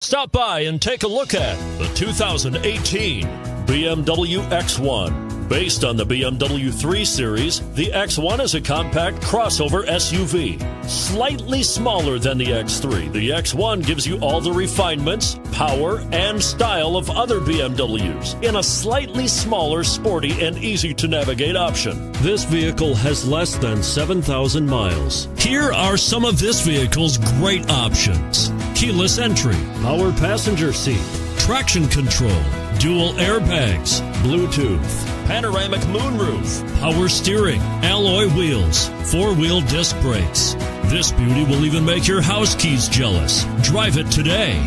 Stop by and take a look at the 2018 BMW X1. Based on the BMW 3 Series, the X1 is a compact crossover SUV. Slightly smaller than the X3, the X1 gives you all the refinements, power, and style of other BMWs in a slightly smaller, sporty, and easy-to-navigate option. This vehicle has less than 7,000 miles. Here are some of this vehicle's great options: keyless entry, power passenger seat, traction control, dual airbags, Bluetooth, panoramic moonroof, power steering, alloy wheels, four-wheel disc brakes. This beauty will even make your house keys jealous. Drive it today.